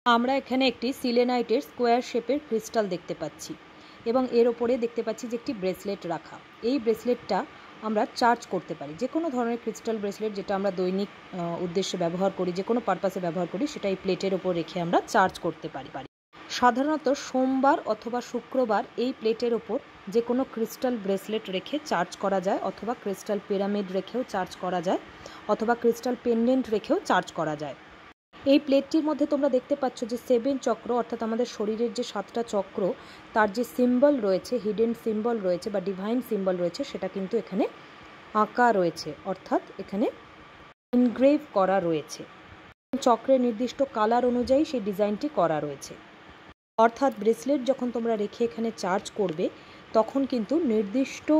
আমরা এখানে একটি সিলেনাইটের স্কোয়ার শেপের ক্রিস্টাল দেখতে পাচ্ছি এবং এর ওপরে দেখতে পাচ্ছি যে একটি ব্রেসলেট রাখা। এই ব্রেসলেটটা আমরা চার্জ করতে পারি। যে কোনো ধরনের ক্রিস্টাল ব্রেসলেট যেটা আমরা দৈনিক উদ্দেশ্যে ব্যবহার করি, যে কোনো পারপাসে ব্যবহার করি, সেটা এই প্লেটের ওপর রেখে আমরা চার্জ করতে পারি। সাধারণত সোমবার অথবা শুক্রবার এই প্লেটের ওপর যে কোনো ক্রিস্টাল ব্রেসলেট রেখে চার্জ করা যায়, অথবা ক্রিস্টাল পিরামিড রেখেও চার্জ করা যায়, অথবা ক্রিস্টাল পেন্ডেন্ট রেখেও চার্জ করা যায়। এই প্লেটটির মধ্যে তোমরা দেখতে পাচ্ছ যে 7 চক্র, অর্থাৎ আমাদের শরীরের যে 7টা চক্র, তার যে সিম্বল রয়েছে, হিডেন সিম্বল রয়েছে বা ডিভাইন সিম্বল রয়েছে, সেটা কিন্তু এখানে আঁকা রয়েছে, অর্থাৎ এখানে এনগ্রেভ করা রয়েছে। চক্রের নির্দিষ্ট কালার অনুযায়ী সেই ডিজাইনটি করা রয়েছে। অর্থাৎ ব্রেসলেট যখন তোমরা রেখে এখানে চার্জ করবে, তখন কিন্তু নির্দিষ্ট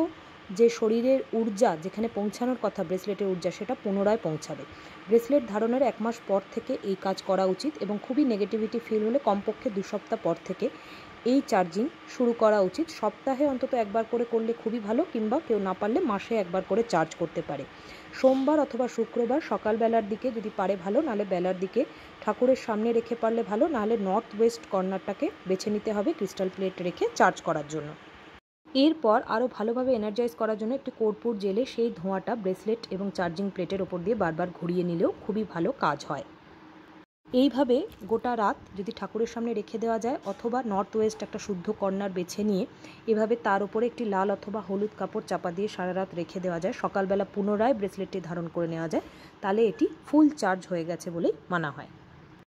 যে শরীরের ঊর্জা যেখানে পৌঁছানোর কথা, ব্রেসলেটের ঊর্জা, সেটা পুনরায় পৌঁছাবে। ব্রেসলেট ধারণের 1 মাস পর থেকে এই কাজ করা উচিত এবং খুবই নেগেটিভিটি ফিল হলে কমপক্ষে 2 সপ্তাহ পর থেকে এই চার্জিং শুরু করা উচিত। সপ্তাহে অন্তত একবার করে করলে খুবই ভালো, কিংবা কেউ না পারলে মাসে একবার করে চার্জ করতে পারে। সোমবার অথবা শুক্রবার সকালবেলার দিকে যদি পারে ভালো, নাহলে বেলার দিকে ঠাকুরের সামনে রেখে পারলে ভালো, নাহলে নর্থ ওয়েস্ট কর্নারটাকে বেছে নিতে হবে ক্রিস্টাল প্লেট রেখে চার্জ করার জন্য। এরপর আরও ভালোভাবে এনার্জাইজ করার জন্য একটি কর্পূর জেলে সেই ধোঁয়াটা ব্রেসলেট এবং চার্জিং প্লেটের ওপর দিয়ে বারবার ঘুরিয়ে নিলেও খুবই ভালো কাজ হয়। এইভাবে গোটা রাত যদি ঠাকুরের সামনে রেখে দেওয়া যায়, অথবা নর্থ ওয়েস্ট একটা শুদ্ধ কর্নার বেছে নিয়ে এভাবে তার উপরে একটি লাল অথবা হলুদ কাপড় চাপা দিয়ে সারা রাত রেখে দেওয়া যায়, সকালবেলা পুনরায় ব্রেসলেটটি ধারণ করে নেওয়া যায়, তাহলে এটি ফুল চার্জ হয়ে গেছে বলেই মানা হয়।